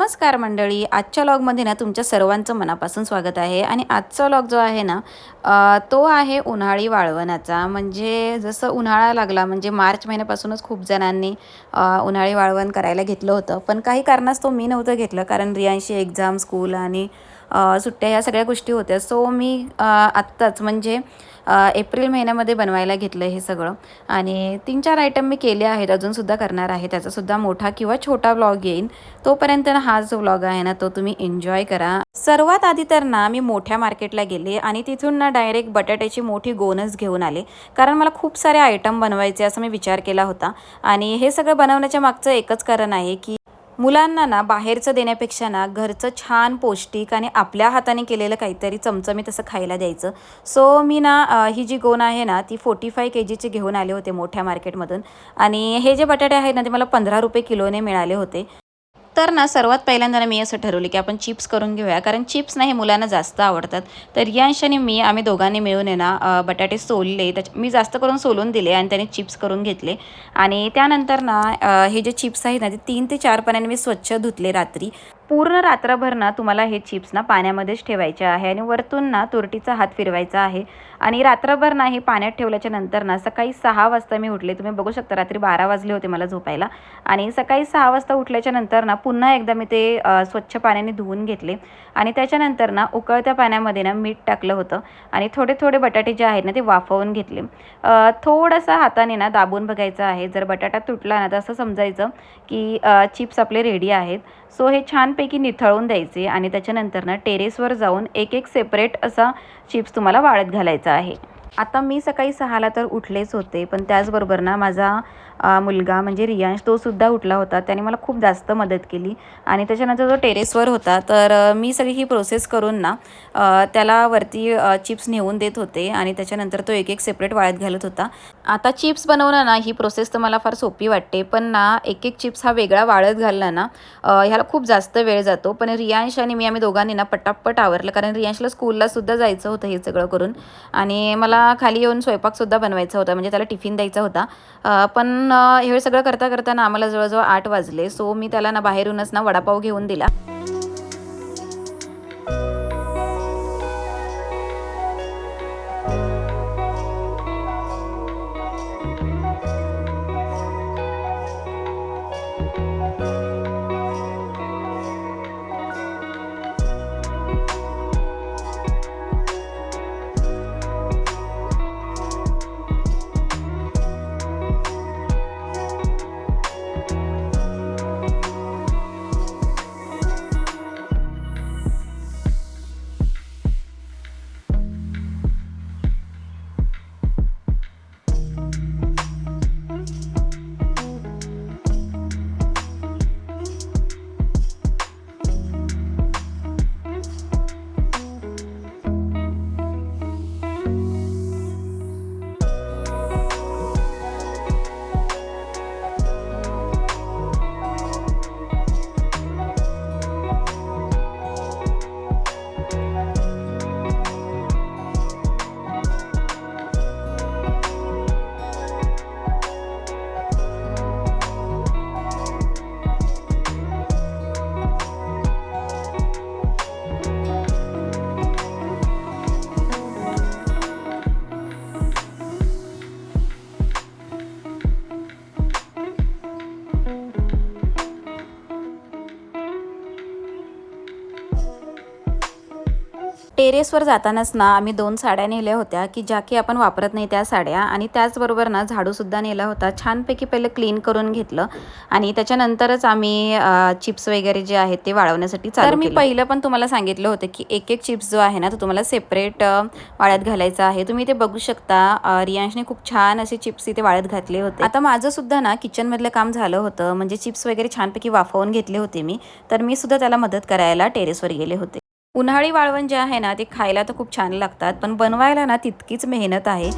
नमस्कार मंडळी, आजच्या व्लॉगमध्ये ना तुमच्या सर्वांचं मनापासून स्वागत आहे. आणि आजचा व्लॉग जो आहे ना तो आहे उन्हाळी वाळवणाचा. म्हणजे जसं उन्हाळा लागला म्हणजे मार्च महिन्यापासूनच खूप जणांनी उन्हाळी वाळवण करायला घेतलं होतं, पण काही कारणास्तव मी नव्हतं घेतलं, कारण रियांशी एक्झाम, स्कूल आणि सुट्ट्या ह्या सगळ्या गोष्टी होत्या. सो मी आत्ताच म्हणजे एप्रिल महिन्यामध्ये बनवायला घेतलं हे सगळं. आणि 3-4 आयटम मी केले आहेत, अजूनसुद्धा करणार आहे. त्याचासुद्धा मोठा किंवा छोटा व्लॉग येईल. तोपर्यंत ना हा जो व्लॉग आहे ना तो तुम्ही एन्जॉय करा. सर्वात आधी तर ना मी मोठ्या मार्केटला गेले आणि तिथून ना डायरेक्ट बटाट्याची मोठी गोणच घेऊन आले, कारण मला खूप सारे आयटम बनवायचे असं मी विचार केला होता. आणि हे सगळं बनवण्याच्या मागचं एकच कारण आहे की मुलांना ना बाहेरचं देण्यापेक्षा ना घरचं छान पौष्टिक आणि आपल्या हाताने केलेलं काहीतरी चमचमीत असं खायला द्यायचं. सो मी ना ही जी गोण आहे ना ती 45 kgची घेऊन आले होते मोठ्या मार्केटमधून. आणि हे जे बटाटे आहेत ना ते मला 15 रुपये किलोने मिळाले होते. तर ना सर्वात पहिल्यांदा मी असं ठरवलं की आपण चिप्स करून घेऊया, कारण चिप्स ना हे मुलांना जास्त आवडतात. तर यांश आणि मी आम्ही दोघांनी मिळून आहे ना बटाटे सोलले, मी जास्त करून सोलून दिले आणि त्याने चिप्स करून घेतले. आणि त्यानंतर ना हे जे चिप्स आहेत ना ते 3 ते 4 पाण्याने मी स्वच्छ धुतले रात्री. पूर्ण रात्रभर ना तुम्हाला हे चिप्स ना पाण्यामध्येच ठेवायचे आहे आणि वरतून ना तुरटीचा हात फिरवायचा आहे. आणि रात्रभर ना हे पाण्यात ठेवल्याच्या नंतर ना सकाळी 6 वाजता मी उठले. तुम्ही बघू शकता रात्री 12 वाजले होते मला झोपायला. आणि सकाळी 6 वाजता उठल्याच्या नंतर ना पुन्हा एकदा मी ते स्वच्छ पाण्याने धुवून घेतले. आणि त्याच्यानंतर ना उकळत्या पाण्यामध्ये ना मीठ टाकलं होतं आणि थोडे थोडे बटाटे जे आहेत ना ते वाफवून घेतले. थोडंसं हाताने ना दाबून बघायचं आहे. जर बटाटा तुटला ना तर असं समजायचं की चिप्स आपले रेडी आहेत. सो हे छानपैकी निथळून द्यायचे आणि त्याच्यानंतर ना टेरेसवर जाऊन एक एक सेपरेट असा चिप्स तुम्हाला वाळत घालायचा आहे. आता मी सकाळी 6ला तर उठलेच होते, पण त्याचबरोबर ना माझा मुलगा म्हणजे रियांश तोसुद्धा उठला होता. त्याने मला खूप जास्त मदत केली. आणि त्याच्यानंतर तो टेरेसवर होता तर मी सगळी ही प्रोसेस करून ना त्याला वरती चिप्स नेऊन देत होते आणि त्याच्यानंतर तो एक एक सेपरेट वाळत घालत होता. आता चिप्स बनवणं ना ही प्रोसेस तर मला फार सोपी वाटते, पण ना एक एक चिप्स हा वेगळा वाळत घालला ना ह्याला खूप जास्त वेळ जातो. पण रियांश आणि मी आम्ही दोघांनी ना पटापट आवरलं, कारण रियांशला स्कूलला सुद्धा जायचं होतं हे सगळं करून. आणि मला खाली येऊन स्वयंपाकसुद्धा बनवायचा होता, म्हणजे त्याला टिफिन द्यायचा होता. पण हे सगळं करता करताना आम्हाला जवळजवळ 8 वाजले. सो मी त्याला ना बाहेरूनच ना वडापाव घेऊन दिला. टेरेसवर जातानाच ना आम्ही 2 साड्या नेल्या होत्या की ज्या की आपण वापरत नाही त्या साड्या. आणि त्याचबरोबर ना झाडूसुद्धा नेला होता. छानपैकी पहिलं क्लीन करून घेतलं आणि त्याच्यानंतरच आम्ही चिप्स वगैरे जे आहेत ते वाळवण्यासाठी चालू केलं. तर मी पहिलं पण तुम्हाला सांगितलं होतं की एक एक चिप्स जो आहे ना तो तुम्हाला सेपरेट वाळत घालायचा आहे. तुम्ही ते बघू शकता. रियांशने खूप छान असे चिप्स इथे वाळत घातले होते. आता माझं सुद्धा ना किचनमधलं काम झालं होतं, म्हणजे चिप्स वगैरे छानपैकी वाफवून घेतले होते मी. तर मी सुद्धा त्याला मदत करायला टेरेसवर गेले होते. उन्हाळी वाळवण जे आहे ना ते खायला तर खूप छान लागतात, पण बनवायला ना तितकीच मेहनत आहे.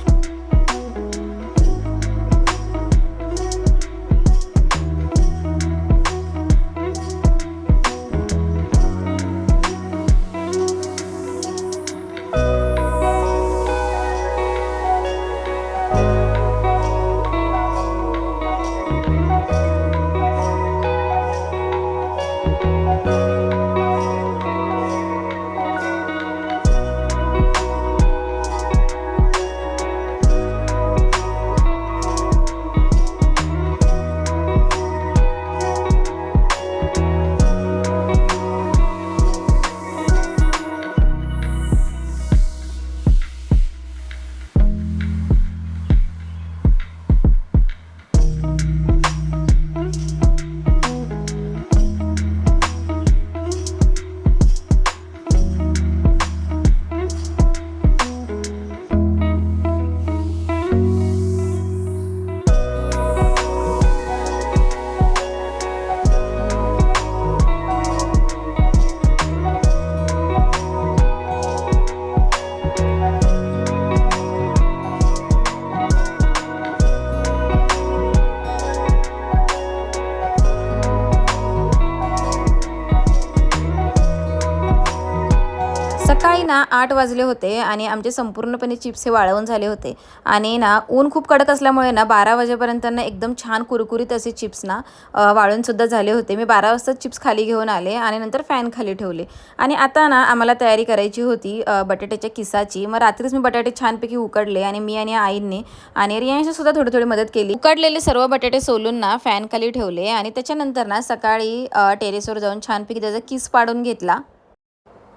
सकाळी ना 8 वाजले होते आणि आमचे संपूर्णपणे चिप्स हे वाळवून झाले होते आणि ना ऊन खूप कडक असल्यामुळे ना 12 वाजेपर्यंत ना एकदम छान कुरकुरीत असे चिप्स ना वाळूनसुद्धा झाले होते. मी 12 वाजता चिप्स खाली घेऊन आले आणि नंतर फॅन खाली ठेवले आणि आता ना आम्हाला तयारी करायची होती बटाट्याच्या किसाची. मग रात्रीच मी बटाटे छानपैकी उकडले आणि मी आणि आईंनी आणि रियांशने सुद्धा थोडी थोडी मदत केली. उकडलेले सर्व बटाटे सोलून ना फॅन खाली ठेवले आणि त्याच्यानंतर ना सकाळी टेरेसवर जाऊन छानपैकी त्याचा किस पाडून घेतला.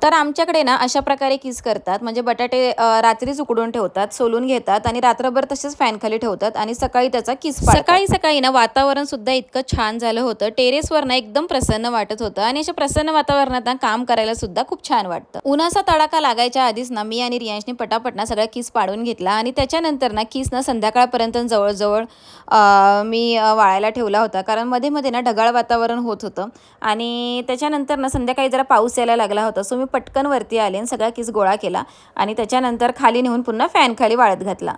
तर आमच्याकडे ना अशा प्रकारे किस करतात, म्हणजे बटाटे रात्रीच उकडून ठेवतात, सोलून घेतात आणि रात्रभर तसेच फॅनखाली ठेवतात आणि सकाळी त्याचा किस पाडतात. सकाळी सकाळी ना वातावरण सुद्धा इतकं छान झालं होतं, टेरेसवर ना एकदम प्रसन्न वाटत होतं आणि अशा प्रसन्न वातावरणात ना काम करायला सुद्धा खूप छान वाटतं. उन्हाचा तडाखा लागायच्या आधीच ना मी आणि रियांशने पटापट ना सगळा किस पाडून घेतला आणि त्याच्यानंतर ना किस ना संध्याकाळपर्यंत जवळजवळ मी वाळायला ठेवला होता, कारण मध्ये मध्ये ना ढगाळ वातावरण होत होतं आणि त्याच्यानंतर ना संध्याकाळी जरा पाऊस यायला लागला होता. सो मी पटकन वरती आले आणि सगळा किस गोळा केला आणि त्याच्यानंतर खाली नेऊन पुन्हा फॅन खाली वाळत घातला.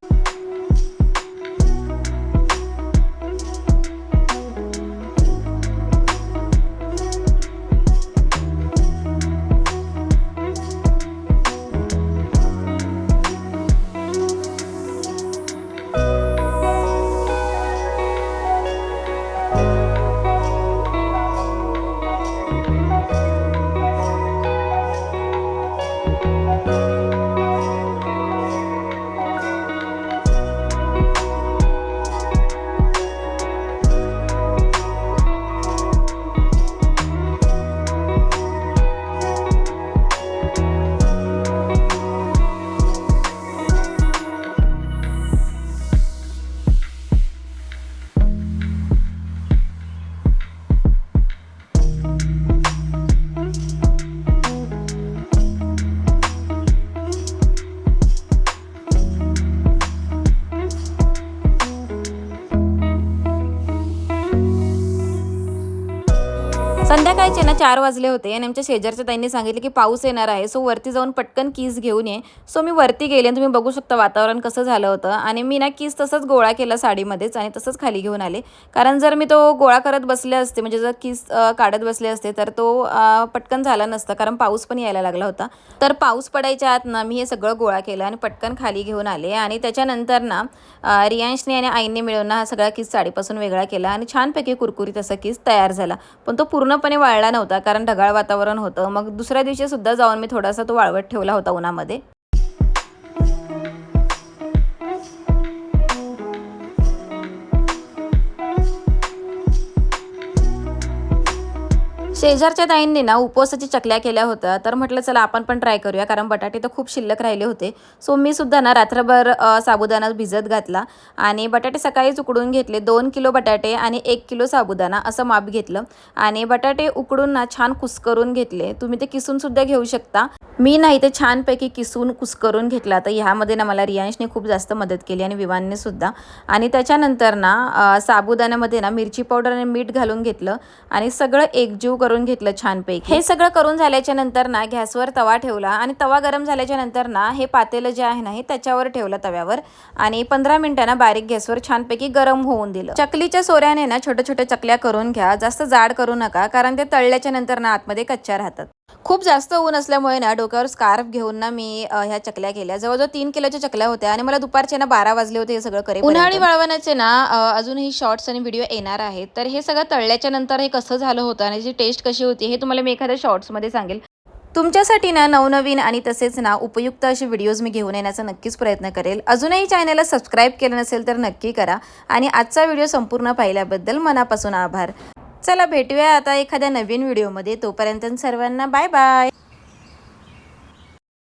संध्याकाळचे ना 4 वाजले होते आणि आमच्या शेजारच्या ताईंनी सांगितले की पाऊस येणार आहे, सो वरती जाऊन पटकन कीस घेऊन ये. सो मी वरती गेले आणि तुम्ही बघू शकता वातावरण कसं झालं होतं आणि मी ना कीस तसंच गोळा केला साडीमध्येच आणि तसंच खाली घेऊन आले, कारण जर मी तो गोळा करत बसले असते, म्हणजे जर कीस काढत बसले असते तर तो पटकन झाला नसता, कारण पाऊस पण यायला लागला होता. तर पाऊस पडायच्या आत ना मी हे सगळं गोळा केलं आणि पटकन खाली घेऊन आले आणि त्याच्यानंतर ना रियांशने आणि आईने मिळून ना हा सगळा कीस साडीपासून वेगळा केला आणि छानपैकी कुरकुरीत असा कीस तयार झाला. पण तो पूर्णपणे वाळला नव्हता, कारण ढगाळ वातावरण होतं. मग दुसऱ्या दिवशी सुद्धा जाऊन मी थोडासा तो वाळवत ठेवला होता उन्हामध्ये. शेजारच्या ताईंनी ना उपवासाची चकल्या केल्या होत्या, तर म्हटलं चला आपण पण ट्राय करूया, कारण बटाटे तर खूप शिल्लक राहिले होते. सो मी सुद्धा ना रात्रभर साबुदाणा भिजत घातला आणि बटाटे सकाळीच उकडून घेतले. 2 किलो बटाटे आणि 1 किलो साबुदाणा असं माप घेतलं आणि बटाटे उकडून ना छान कुस्करून घेतले. तुम्ही ते किसून सुद्धा घेऊ शकता. मी नाही ते छानपैकी किसून कुस्करून घेतला. तर ह्यामध्ये ना मला रियांशने खूप जास्त मदत केली आणि विवानने सुद्धा. आणि त्याच्यानंतर ना साबुदाण्यामध्ये ना मिरची पावडर आणि मीठ घालून घेतलं आणि सगळं एकजीव करून घेतलं छानपैकी. हे सगळं करून झाल्याच्या नंतर ना गॅसवर तवा ठेवला आणि तवा गरम झाल्याच्या नंतर ना हे पातेलं जे आहे ना हे त्याच्यावर ठेवलं तव्यावर आणि 15 मिनिटांना बारीक गॅसवर छानपैकी गरम होऊन दिलं. चकलीच्या सोऱ्याने ना छोट्या छोट्या चकल्या करून घ्या, जास्त जाड करू नका, कारण ते तळल्याच्या नंतर ना आतमध्ये कच्च्या राहतात. खूप जास्त ऊन असल्यामुळे ना डोक्यावर स्कार्फ घेऊन ना मी ह्या चकल्या केल्या. जवळजवळ 3 किलोच्या चकल्या होत्या आणि मला दुपारचे ना 12 वाजले होते हे सगळं करेपर्यंत. उन्हाळी वाळवण्याचे ना अजूनही शॉर्ट्स आणि व्हिडिओ येणार आहेत. तर हे सगळं तळल्याच्या नंतर हे कसं झालं होतं आणि जी टेस्ट कशी होती हे तुम्हाला मी एखाद्या शॉर्ट्समध्ये सांगेल. तुमच्यासाठी ना नवनवीन आणि तसेच ना उपयुक्त असे व्हिडिओज मी घेऊन येण्याचा नक्कीच प्रयत्न करेल. अजूनही चॅनलला सबस्क्राईब केलं नसेल तर नक्की करा आणि आजचा व्हिडिओ संपूर्ण पाहिल्याबद्दल मनापासून आभार. चला भेटूया आता एखाद्या नवीन व्हिडिओमध्ये. तोपर्यंत सर्वांना बाय बाय.